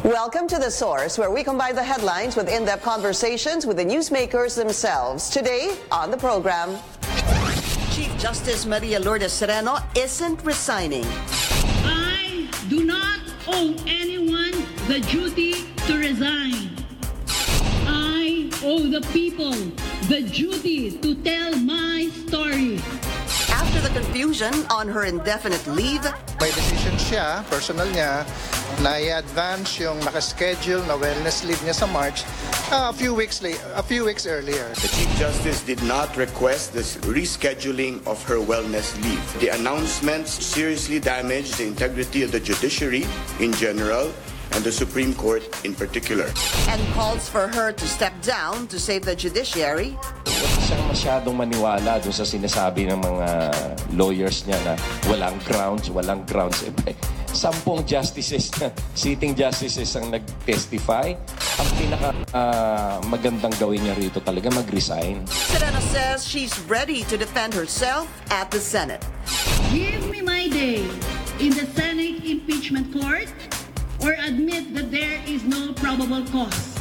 Welcome to The Source, where we combine the headlines with in-depth conversations with the newsmakers themselves. Today on the program, Chief Justice Maria Lourdes Sereno isn't resigning. I do not owe anyone the duty to resign. I owe the people the duty to tell my story. After the confusion on her indefinite leave, by decision siya, personal niya, na i-advance yung nakaschedule na wellness leave niya sa March a few weeks earlier. The Chief Justice did not request this rescheduling of her wellness leave. The announcements seriously damaged the integrity of the judiciary in general and the Supreme Court in particular. And calls for her to step down to save the judiciary. Huwag siyang masyadong maniwala doon sa sinasabi ng mga lawyers niya na walang grounds. 10 justices na, sitting justices ang nag-testify. Ang magandang gawin niya rito talaga mag-resign. Sereno says she's ready to defend herself at the Senate. Give me my day in the Senate impeachment court or admit that there is no probable cause.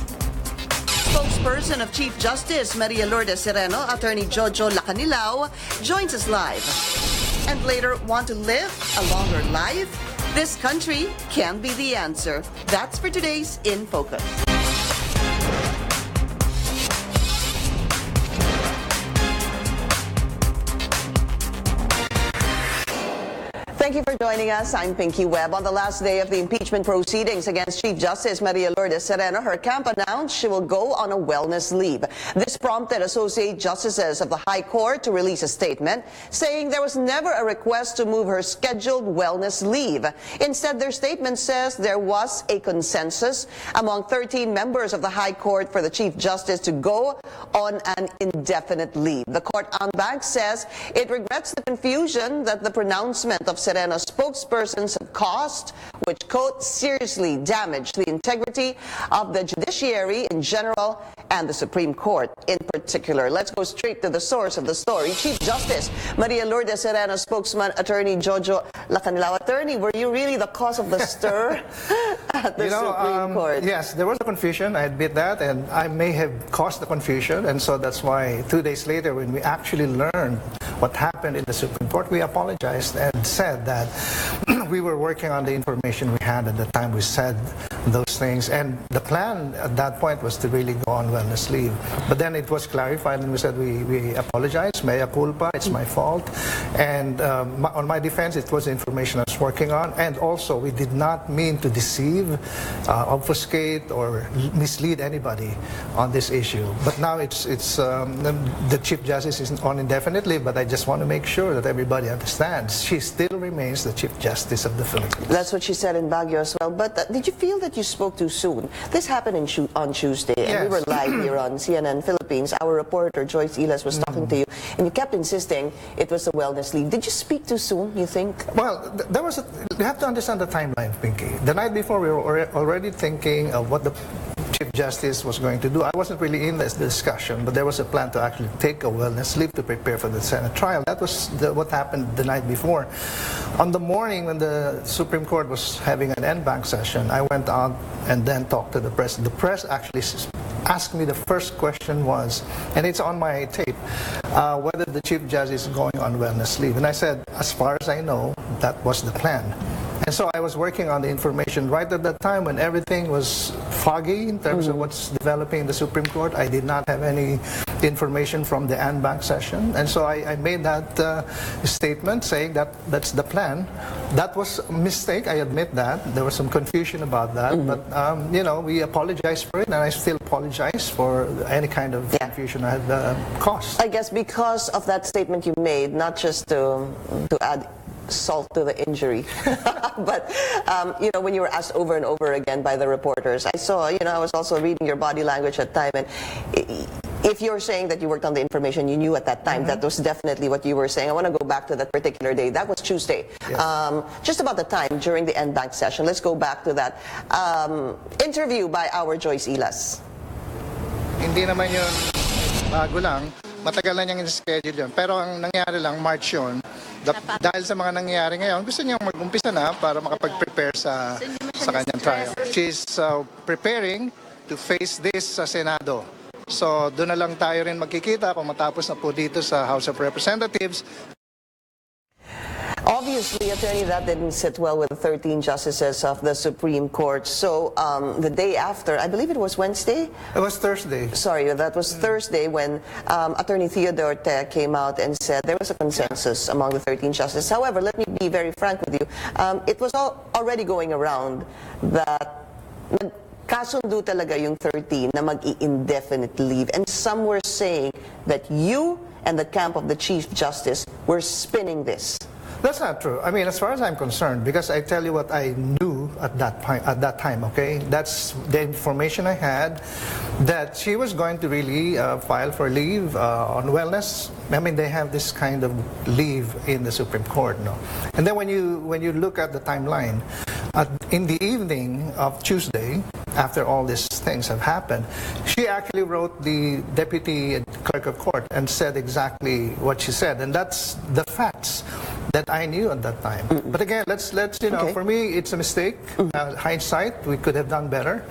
Spokesperson of Chief Justice Maria Lourdes Sereno, Attorney Jojo Lacanilao, joins us live. And later, want to live a longer life? This country can be the answer. That's for today's In Focus. Thank you for joining us. I'm Pinky Webb. On the last day of the impeachment proceedings against Chief Justice Maria Lourdes Sereno, her camp announced she will go on a wellness leave. This prompted Associate Justices of the High Court to release a statement saying there was never a request to move her scheduled wellness leave. Instead, their statement says there was a consensus among 13 members of the High Court for the Chief Justice to go on an indefinite leave. The court en banc says it regrets the confusion that the pronouncement of Sereno's spokespersons have caused, which, quote, seriously damaged the integrity of the judiciary in general and the Supreme Court in particular. Let's go straight to the source of the story. Chief Justice Maria Lourdes Sereno spokesman, Attorney Jojo Lacanilao. Attorney, were you really the cause of the stir at the Supreme Court? Yes, there was a confusion, I admit that, and I may have caused the confusion, and so that's why 2 days later when we actually learned what happened in the Supreme Court, we apologized and said that we were working on the information we had at the time we said those things, and the plan at that point was to really go on wellness leave. But then it was clarified and we said we apologize, mea culpa, it's my fault, and on my defense it was the information I was working on, and also we did not mean to deceive, obfuscate or mislead anybody on this issue. But now it's the Chief Justice is on indefinite leave, but I just want to make sure that everybody understands she still remains the Chief Justice of the Philippines. That's what she said in Baguio as well. But did you feel that you spoke too soon? This happened on Tuesday, and we were live here on CNN Philippines. Our reporter, Joyce Ilas, was talking to you, and you kept insisting it was a wellness leave. Did you speak too soon, you think? Well, you have to understand the timeline, Pinky. The night before, we were already thinking of what the Chief Justice was going to do. I wasn't really in this discussion, but there was a plan to actually take a wellness leave to prepare for the Senate trial. That was what happened the night before. On the morning when the Supreme Court was having an en banc session, I went out and then talked to the press. The press actually asked me, the first question was, and it's on my tape, whether the Chief Justice is going on wellness leave. And I said, as far as I know, that was the plan. And so I was working on the information right at that time when everything was foggy in terms of what's developing in the Supreme Court. I did not have any information from the en banc session. And so I made that statement saying that that's the plan. That was a mistake, I admit that. There was some confusion about that. But, we apologize for it, and I still apologize for any kind of confusion I had caused. I guess because of that statement you made, not just to add salt to the injury. But, when you were asked over and over again by the reporters, I saw, I was also reading your body language at time, and if you're saying that you worked on the information you knew at that time, that was definitely what you were saying. I want to go back to that particular day. That was Tuesday. Yes. Just about the time during the en banc session. Let's go back to that interview by our Joyce Ilas. Hindi naman yun bago lang. Matagal na niyang schedule yun. Pero ang nangyari lang, March yun. Dahil sa mga nangyayari ngayon, gusto niyang mag-umpisa na para makapag-prepare sa sa kanyang trial. She's preparing to face this sa Senado. So doon na lang tayo rin magkikita kung matapos na po dito sa House of Representatives. Obviously, Attorney, that didn't sit well with the 13 justices of the Supreme Court. So the day after, I believe it was Wednesday? It was Thursday. Sorry, that was Thursday when Attorney Theodore Te came out and said there was a consensus among the 13 justices. However, let me be very frank with you. It was already going around that kasundo talaga yung 13 na mag-i-indefinite leave. And some were saying that you and the camp of the Chief Justice were spinning this. That's not true. I mean, as far as I'm concerned, because I tell you what I knew at that time, okay? That's the information I had, that she was going to really file for leave on wellness. I mean, they have this kind of leave in the Supreme Court, no? And then when you look at the timeline, in the evening of Tuesday, after all these things have happened, she actually wrote the Deputy Clerk of Court and said exactly what she said, and that's the facts that I knew at that time. But again, let's you know, for me, it's a mistake. Hindsight, we could have done better.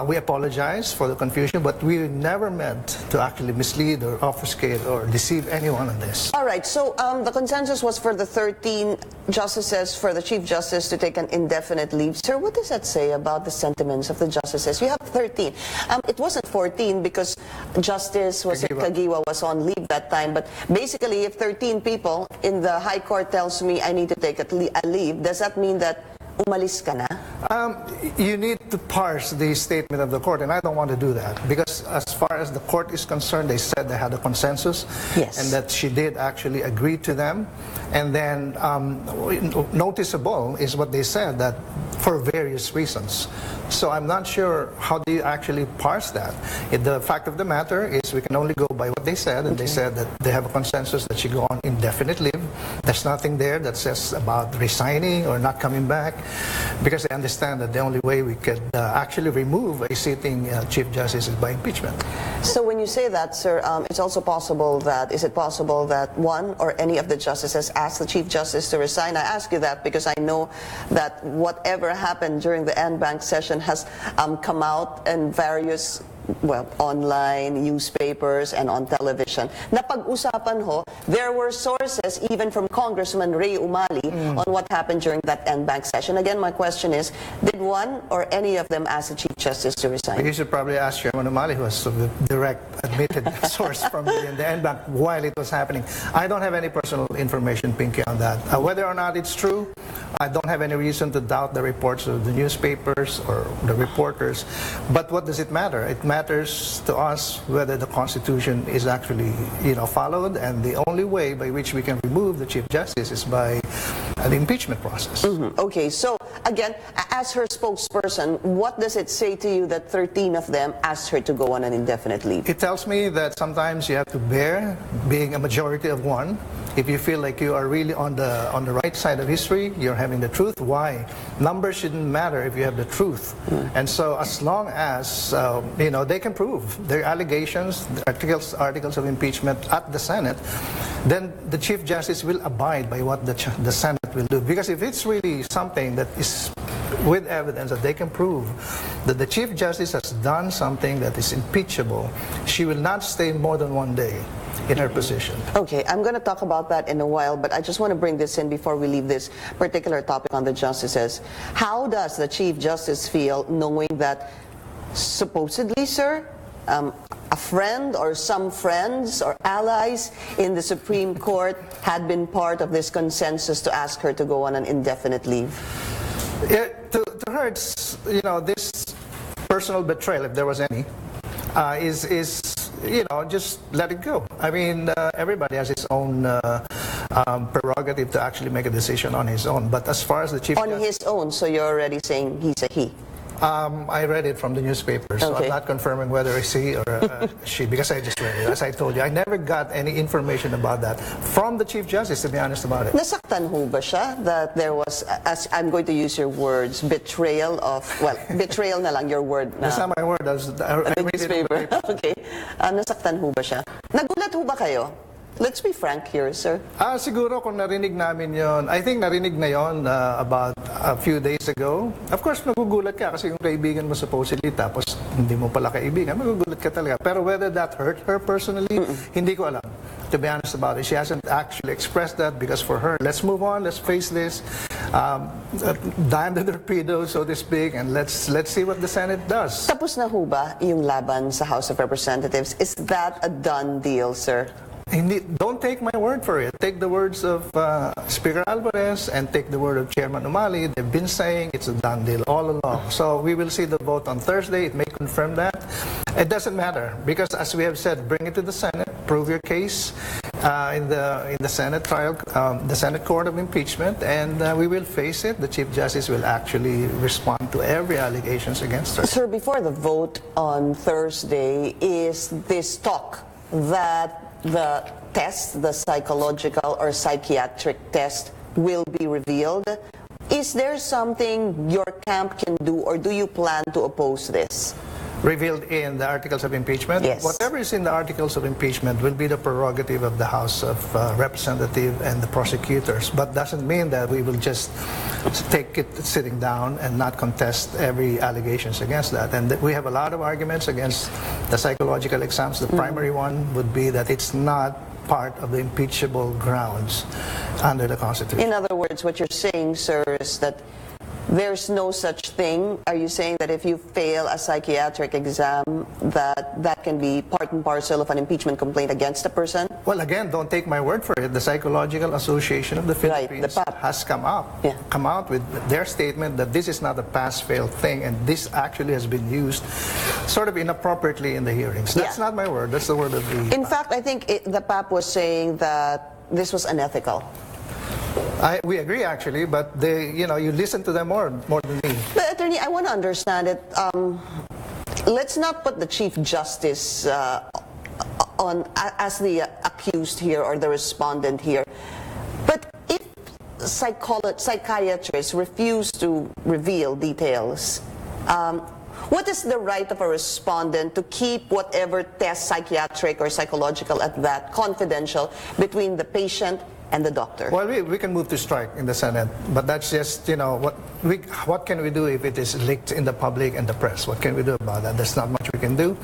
We apologize for the confusion, but we never meant to actually mislead or obfuscate or deceive anyone on this. All right, so the consensus was for the 13 justices, for the Chief Justice to take an indefinite leave. Sir, what does that say about the sentiments of the justices? You have 13. It wasn't 14 because Justice Kagiwa was on leave that time, but basically if 13 people in the High Court tells me I need to take a leave, does that mean that umalis ka na? You need to parse the statement of the court, and I don't want to do that, because as far as the court is concerned, they said they had a consensus, and that she did actually agree to them. And then noticeable is what they said, that for various reasons. So I'm not sure how do you actually parse that. The fact of the matter is we can only go by what they said, and they said that they have a consensus that she go on indefinite leave. There's nothing there that says about resigning or not coming back, because they understand that the only way we could actually remove a sitting Chief Justice is by impeachment. So when you say that, sir, it's also possible that, is it possible that one or any of the justices asked the Chief Justice to resign? I ask you that because I know that whatever happened during the en banc session has come out in various online, newspapers, and on television. Napag-usapan ho, there were sources even from Congressman Ray Umali on what happened during that en banc session. Again, my question is, did one or any of them ask the Chief Justice to resign? You should probably ask Chairman Umali, who was the direct admitted source from the en banc while it was happening. I don't have any personal information, Pinky, on that. Whether or not it's true, I don't have any reason to doubt the reports of the newspapers or the reporters. But what does it matter? It matters to us whether the Constitution is actually, followed, and the only way by which we can remove the Chief Justice is by the impeachment process. Okay, so again, as her spokesperson, what does it say to you that 13 of them asked her to go on an indefinite leave? It tells me that sometimes you have to bear being a majority of one. If you feel like you are really on the right side of history, you're having the truth. Why? Numbers shouldn't matter if you have the truth. And so as long as they can prove their allegations, the articles of impeachment at the Senate, then the Chief Justice will abide by what the Senate will do. Because if it's really something that is with evidence that they can prove that the Chief Justice has done something that is impeachable, she will not stay more than one day in her position. Okay, I'm going to talk about that in a while, but I just want to bring this in before we leave this particular topic on the justices. How does the Chief Justice feel knowing that supposedly, sir, a friend or some friends or allies in the Supreme Court had been part of this consensus to ask her to go on an indefinite leave? Yeah, to her, it's, this personal betrayal, if there was any, is just let it go. I mean, everybody has his own prerogative to actually make a decision on his own. But as far as the Chief Justice... On his own, so you're already saying he's a he? I read it from the newspaper, so I'm not confirming whether it's he or she, because I just read it. As I told you, I never got any information about that from the Chief Justice, to be honest about it. Nasaktan ho ba siya that there was, as I'm going to use your words, betrayal of, betrayal na lang your word. That's not my word. I read it in the paper. Okay. Nasaktan ho ba siya? Nagulat ho ba kayo? Let's be frank here, sir. Siguro kung narinig namin yon, I think narinig na yon about a few days ago. Of course, magugulat ka kasi yung kaibigan mo supposedly, tapos hindi mo pala kaibigan, magugulat ka talaga. Pero whether that hurt her personally, hindi ko alam. To be honest about it, she hasn't actually expressed that because for her, let's move on, let's face this, dime the torpedo, so to speak, and let's see what the Senate does. Tapos na ho ba yung laban sa House of Representatives? Is that a done deal, sir? Don't take my word for it. Take the words of Speaker Alvarez and take the word of Chairman Umali. They've been saying it's a done deal all along. So we will see the vote on Thursday. It may confirm that. It doesn't matter because, as we have said, bring it to the Senate, prove your case in the Senate trial, the Senate Court of Impeachment, and we will face it. The Chief Justice will actually respond to every allegations against her. Sir, before the vote on Thursday, is this talk that the test, the psychological or psychiatric test, will be revealed? Is there something your camp can do, or do you plan to oppose this? Revealed in the articles of impeachment? Yes. Whatever is in the articles of impeachment will be the prerogative of the House of Representatives and the prosecutors, but doesn't mean that we will just take it sitting down and not contest every allegations against that. And we have a lot of arguments against the psychological exams. The primary one would be that it's not part of the impeachable grounds under the Constitution. In other words, what you're saying, sir, is that there's no such thing. Are you saying that if you fail a psychiatric exam, that can be part and parcel of an impeachment complaint against a person? Well, again, don't take my word for it. The Psychological Association of the Philippines the PAP. has come out with their statement that this is not a pass-fail thing, and this actually has been used sort of inappropriately in the hearings. That's not my word. That's the word of the In fact, I think the PAP was saying that this was unethical. We agree, actually, but you listen to them more than me. But, Attorney, I want to understand it. Let's not put the Chief Justice as the accused here or the respondent here. But if psychiatrists refuse to reveal details, what is the right of a respondent to keep whatever test, psychiatric or psychological at that, confidential between the patient and the doctor? Well, we can move to strike in the Senate, but that's just, what can we do if it is leaked in the public and the press? What can we do about that? There's not much we can do.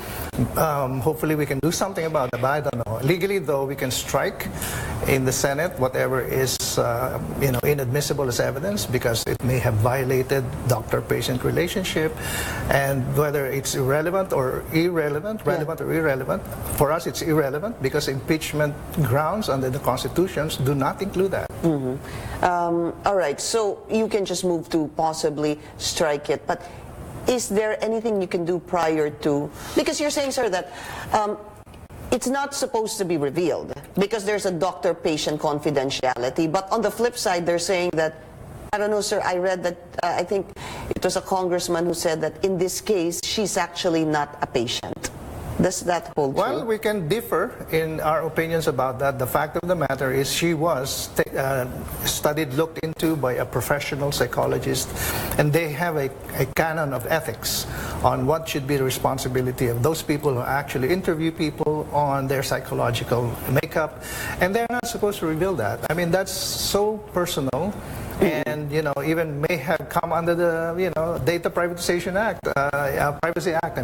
Hopefully we can do something about it, but I don't know. Legally, though, we can strike in the Senate whatever is, inadmissible as evidence because it may have violated doctor-patient relationship, and whether it's irrelevant or irrelevant, for us it's irrelevant because impeachment grounds under the constitutions do not include that. All right, so you can just move to possibly strike it, but is there anything you can do prior to, because you're saying, sir, that it's not supposed to be revealed because there's a doctor-patient confidentiality, but on the flip side, they're saying that, I don't know, sir, I read that, I think it was a congressman who said that in this case, she's actually not a patient. Does that hold true? Well, we can differ in our opinions about that. The fact of the matter is she was looked into by a professional psychologist, and they have a canon of ethics on what should be the responsibility of those people who actually interview people on their psychological makeup, and they're not supposed to reveal that. I mean, that's so personal. And even may have come under the Data Privatization Act, Privacy Act.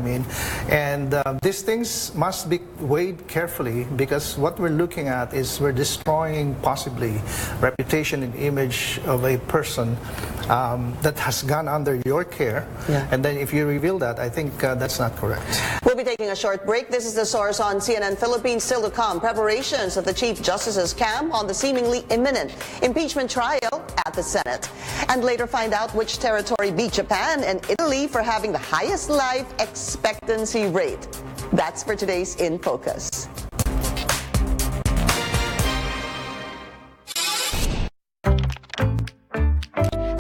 And these things must be weighed carefully because what we're looking at is we're destroying possibly reputation and image of a person that has gone under your care. And then if you reveal that, I think that's not correct. We'll be taking a short break. This is The Source on CNN Philippines. Still to come, preparations of the Chief Justice's camp on the seemingly imminent impeachment trial at the Senate. And later find out which territory beat Japan and Italy for having the highest life expectancy rate. That's for today's In Focus.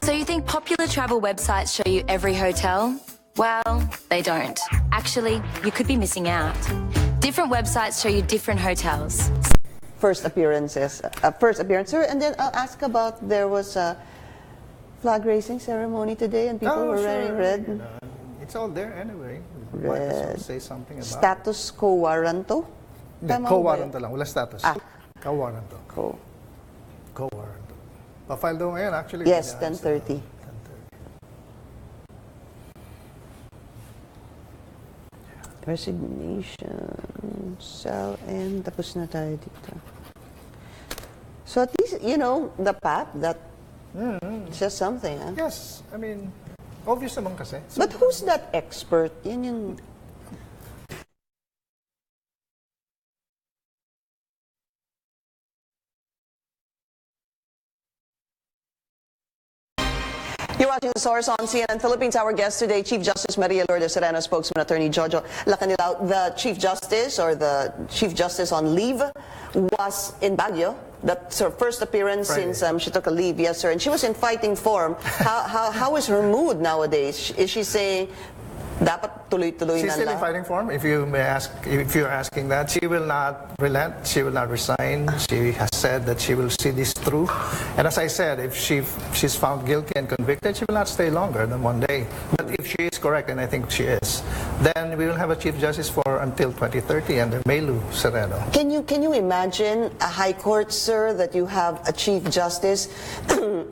So you think popular travel websites show you every hotel? Well, they don't. Actually, you could be missing out. Different websites show you different hotels. First appearance, sir, and then I'll ask about, there was a flag raising ceremony today and people were wearing red. It's all there anyway. Might as well say something about Status quo waranto? it. Co-waranto lang, wala status. Co-warranto. Co-warranto. Pa-file daw ngayon, actually. Yes, 10:30. Resignation, sell, and tapos na tayo dito. So at least, you know, the path, that says something. Huh? Yes, I mean, obvious naman kasi. But who's that expert? Yan yung... You're watching The Source on CNN Philippines. Our guest today, Chief Justice Maria Lourdes Sereno, spokesman Attorney Jojo Lacanilao. The Chief Justice, or the Chief Justice on leave, was in Baguio. That's her first appearance Friday. since she took a leave, yes, sir. And she was in fighting form. How is her mood nowadays? Is she saying, dapat tuloy-tuloy She's na still in lang? fighting form, if you may ask, if you're asking that. She will not relent, she will not resign. She has said that she will see this through. And as I said, if she's found guilty and convicted, she will not stay longer than one day. But if she is correct, and I think she is, then we will have a Chief Justice for until 2030 under Melu Sereno. Can you imagine a high court, sir, that you have a Chief Justice,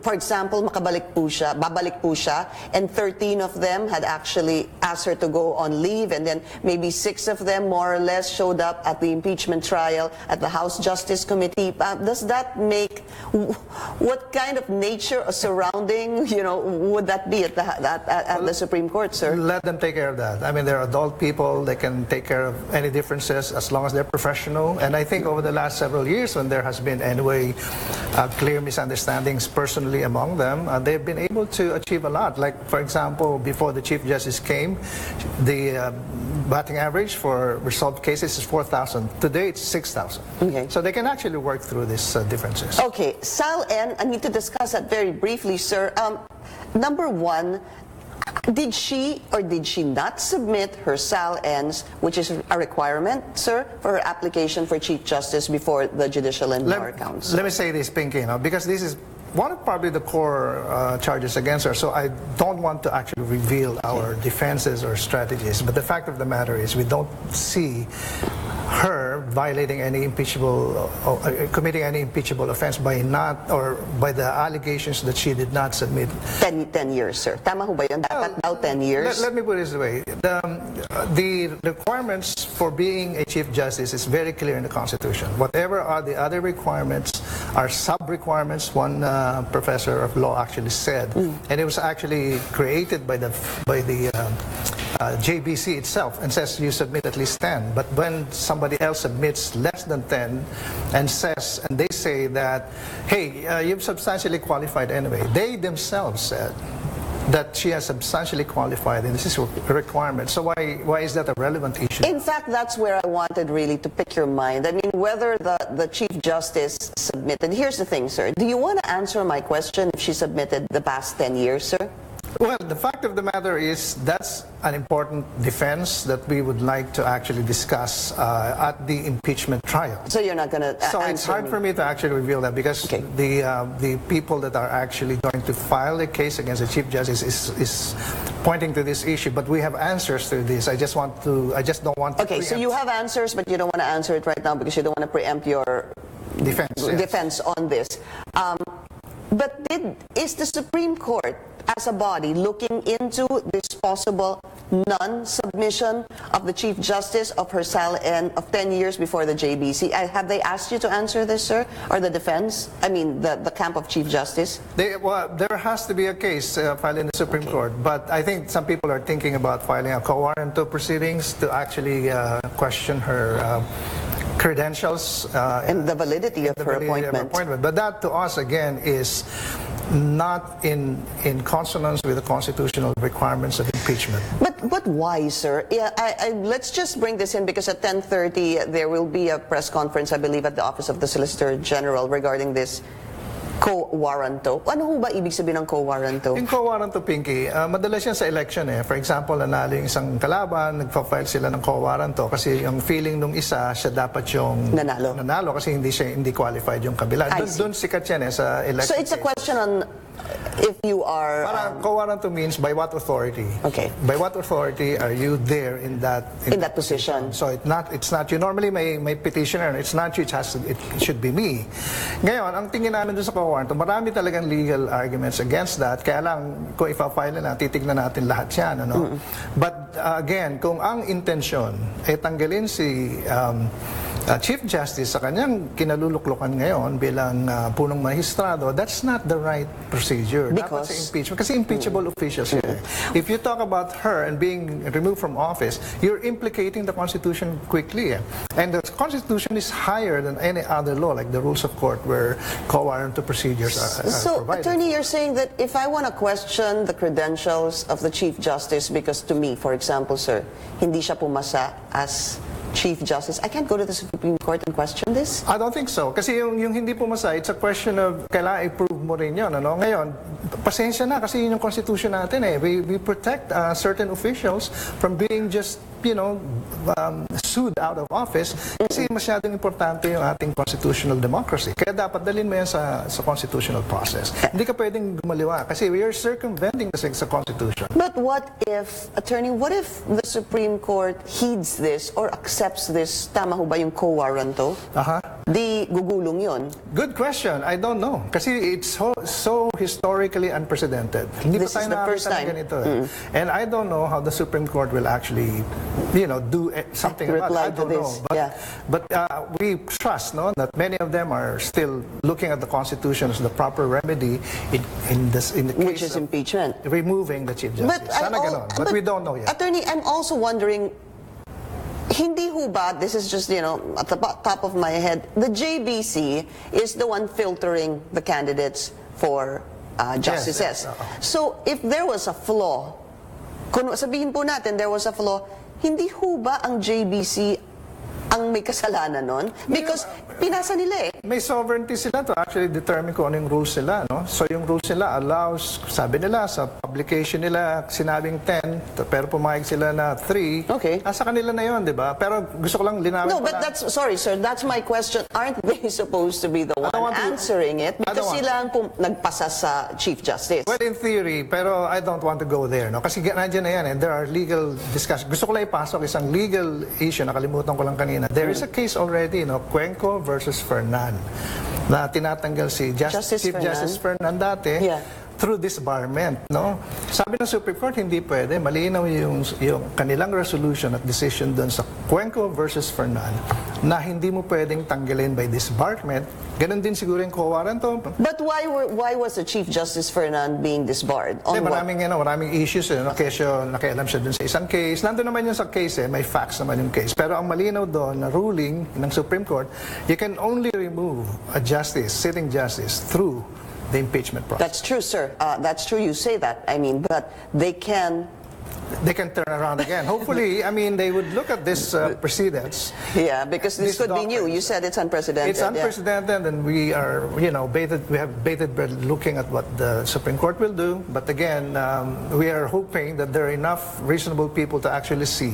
for example, babalik po siya, and 13 of them had actually asked her to go on leave, and then maybe 6 of them more or less showed up at the impeachment trial at the House Justice Committee. Does that make, what kind of nature or surrounding, you know, would that be at the Supreme Court, sir? Let them take care of that. I mean, they're adult people. They can take care of any differences as long as they're professional. And I think over the last several years, when there has been anyway clear misunderstandings personally among them, they've been able to achieve a lot. Like, for example, before the Chief Justice came, the batting average for resolved cases is 4,000. Today, it's 6,000. Okay. So they can actually work through these differences. Okay, Sal N, I need to discuss that very briefly, sir. Number one, did she or did she not submit her Sal Ns, which is a requirement, sir, for her application for Chief Justice before the Judicial and Bar Council? Let me say this, Pinky, because this is one of probably the core charges against her, so I don't want to actually reveal our defenses or strategies, but the fact of the matter is we don't see her violating any impeachable, committing any impeachable offense by not, or by the allegations that she did not submit. 10 years, sir. Tama ho ba yun? Dapat daw 10 years? Let me put it this way. The requirements for being a Chief Justice is very clear in the Constitution. Whatever are the other requirements are sub-requirements, one professor of law actually said, and it was actually created by the JBC itself, and says you submit at least 10. But when somebody else submits less than 10 and says, and they say that, hey, you've substantially qualified anyway, they themselves said that she has substantially qualified, and this is a requirement. So why is that a relevant issue? In fact, that's where I wanted really to pick your mind. I mean, whether the Chief Justice submitted. Here's the thing, sir. Do you want to answer my question if she submitted the past 10 years, sir? Well, the fact of the matter is that's an important defense that we would like to actually discuss at the impeachment trial. So you're not going to answer So it's hard for me to actually reveal that, because the people that are actually going to file a case against the Chief Justice is pointing to this issue. But we have answers to this. I just don't want to. Okay, so you have answers, but you don't want to answer it right now because you don't want to preempt your defense on this. But is the Supreme Court, as a body, looking into this possible non-submission of the Chief Justice of her Sal N of 10 years before the JBC? Have they asked you to answer this, sir? Or the defense? I mean, the camp of Chief Justice? Well, there has to be a case filed in the Supreme Court. But I think some people are thinking about filing a co-warranto proceedings to actually question her credentials and the validity of her appointment. But that, to us, again, is not in consonance with the constitutional requirements of impeachment. But why, sir? Yeah, let's just bring this in, because at 10:30 there will be a press conference, I believe, at the Office of the Solicitor General regarding this co-warranto. Ano ho ba ibig sabihin ng co-warranto? Yung co-warranto, Pinky, madalas yan sa election eh. For example, nanalo yung isang kalaban, nagpa-file sila ng co-warranto kasi yung feeling nung isa, siya dapat yung nanalo kasi hindi qualified yung kabila. Doon sikat yan eh sa election. So it's a question on If you are... Parang co-warranto means by what authority? Okay. By what authority are you there in that position? So it's not you. Normally may petitioner. It's not you. It should be me. Ngayon, ang tingin namin doon sa co-warranto, marami talagang legal arguments against that. Kaya lang, kung ipa-file na, titignan natin lahat yan. Ano? But again, kung ang intensyon ay tanggalin si Chief Justice sa kanyang kinaluluklukan ngayon bilang punong mahistrado, that's not the right procedure. Because? Dapat sa impeachment. Kasi impeachable officials here. If you talk about her and being removed from office, you're implicating the Constitution quickly. And the Constitution is higher than any other law, like the rules of court where co-warranto procedures are so, provided. Attorney, you're saying that if I want to question the credentials of the Chief Justice, because to me, for example, sir, hindi siya pumasa as Chief Justice, I can't go to the Supreme Court and question this? I don't think so. Kasi yung hindi pumasa, it's a question of kailangan i-prove mo rin yun. Ano? Ngayon, pasensya na kasi yun yung Constitution natin eh. We protect certain officials from being just, sued out of office kasi masyadong importante yung ating constitutional democracy. Kaya dapat dalhin mo yan sa constitutional process. Hindi ka pwedeng gumaliwa kasi we are circumventing kasi sa Constitution. But what if, Attorney, what if the Supreme Court heeds this or accepts this? Tama ho ba yung co-warranto? Di gugulong yun? Good question. I don't know. Kasi it's so historically unprecedented. Hindi This pa tayo is the first nakakita ng time. ganito. And I don't know how the Supreme Court will actually, do something about it. I don't know. But we trust, that many of them are still looking at the Constitution as the proper remedy in the case Which is of impeachment. removing the Chief Justice. Sana ganon. But we don't know yet. Attorney, I'm also wondering, hindi ho ba, this is just, at the top of my head, the JBC is the one filtering the candidates for justices. Yes. So, if there was a flaw, kung sabihin po natin there was a flaw, hindi ho ba ang JBC ang may kasalanan nun? Because pinasa nila eh. May sovereignty sila to actually determine kung ano yung rules nila, no? So yung rules nila allows, sabi nila sa publication nila sinabing 10, pero pumayag sila na 3. Okay. Sa kanila na yun, di ba? Pero gusto ko lang linawin. No, but that's, sorry sir, that's my question. Aren't they supposed to be the one answering it? Because sila ang nagpasa sa Chief Justice. Well, in theory, pero I don't want to go there, no? Kasi nandiyan na yan, and there are legal discussions. Gusto ko lang ipasok isang legal issue, nakalimutan ko lang kanina. There is a case already, Cuenco versus Fernan, na tinatanggal si Chief Justice Fernan dati through disbarment, no? Sabi ng Supreme Court, hindi pwede. Malinaw yung kanilang resolution at decision doon sa Cuenco versus Fernan na hindi mo pwedeng tanggalin by disbarment. Ganon din siguro yung co-warranto. But why was the Chief Justice Fernan being disbarred? Maraming issues. Nakialam siya dun sa isang case. Nandun naman yun sa case, may facts naman yung case. Pero ang malinaw doon na ruling ng Supreme Court, you can only remove a justice, sitting justice, through the impeachment process. That's true, sir. That's true, you say that. But they can turn around again. Hopefully, they would look at this precedents. Yeah, because this could be new. You said it's unprecedented. It's unprecedented, and we are, we have bated breath looking at what the Supreme Court will do. But again, we are hoping that there are enough reasonable people to actually see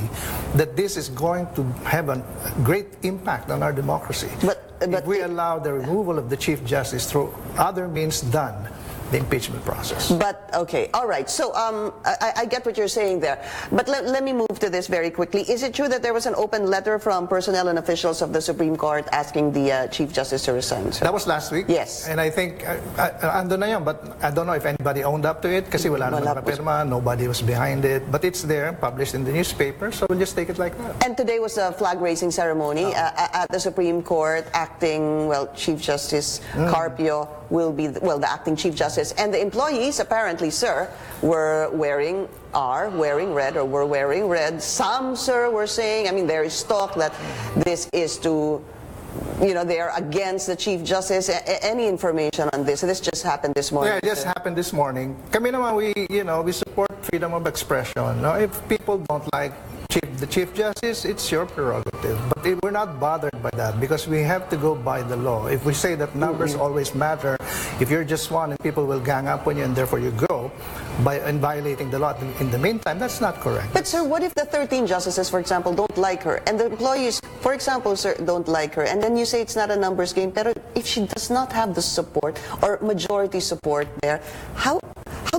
that this is going to have a great impact on our democracy. But if we allow the removal of the Chief Justice through other means done, the impeachment process. But, okay, all right. So, I get what you're saying there. But let me move to this very quickly. Is it true that there was an open letter from personnel and officials of the Supreme Court asking the Chief Justice to resign, sir? That was last week? Yes. And I think, ando na yun, but I don't know if anybody owned up to it kasi wala naman nakapirma, nobody was behind it. But it's there, published in the newspaper, so we'll just take it like that. And today was a flag-raising ceremony at the Supreme Court. Acting, Chief Justice Carpio will be, the acting Chief Justice. And the employees, apparently, sir, were wearing red. Some, sir, were saying, there is talk that this is to, they are against the Chief Justice. Any information on this? This just happened this morning. Yeah, it just happened this morning. Kami naman, we support freedom of expression. No? If people don't like the Chief Justice, it's your prerogative. But we're not bothered by that because we have to go by the law. If we say that numbers always matter, if you're just one and people will gang up on you and therefore you go in violating the law in the meantime, that's not correct. But sir, what if the 13 justices, for example, don't like her and the employees, for example, sir, don't like her, and then you say it's not a numbers game, but if she does not have the support or majority support there, how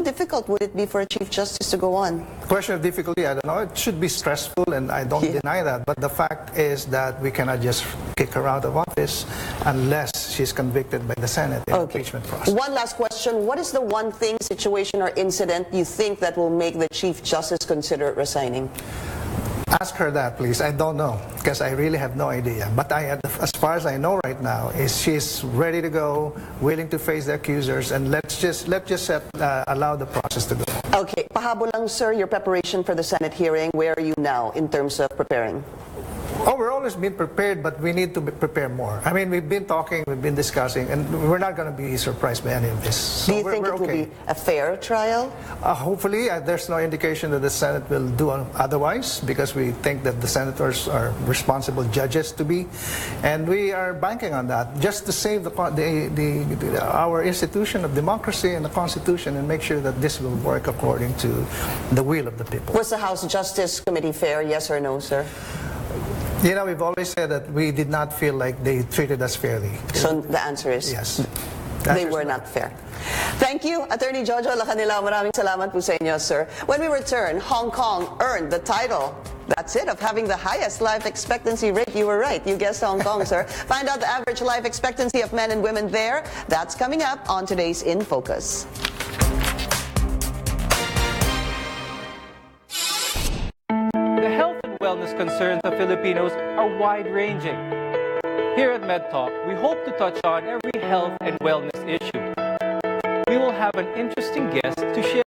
difficult would it be for a Chief Justice to go on? Question of difficulty, I don't know. It should be stressful, and I don't deny that. But the fact is that we cannot just kick her out of office unless she's convicted by the Senate in the impeachment process. One last question. What is the one thing, situation, or incident you think that will make the Chief Justice consider resigning? Ask her that, please. I don't know, because I really have no idea. But as far as I know right now, is she's ready to go, willing to face the accusers, and let's just allow the process to go. Okay, pahabol lang, sir, your preparation for the Senate hearing. Where are you now in terms of preparing? Oh, we're always been prepared, but we need to prepare more. I mean, we've been talking, we've been discussing, and we're not going to be surprised by any of this. So do you think it will be a fair trial? Hopefully, there's no indication that the Senate will do otherwise, because we think that the senators are responsible judges to be, and we are banking on that just to save our institution of democracy and the Constitution, and make sure that this will work according to the will of the people. Was the House Justice Committee fair, yes or no, sir? You know, we've always said that we did not feel like they treated us fairly. So the answer is? Yes. They were not fair. Thank you, Attorney Jojo Lacanilao. Maraming salamat po sa inyo, sir. When we return, Hong Kong earned the title, that's it, of having the highest life expectancy rate. You were right. You guessed Hong Kong, sir. Find out the average life expectancy of men and women there. That's coming up on today's In Focus. Wellness concerns of Filipinos are wide-ranging. Here at MedTalk, we hope to touch on every health and wellness issue. We will have an interesting guest to share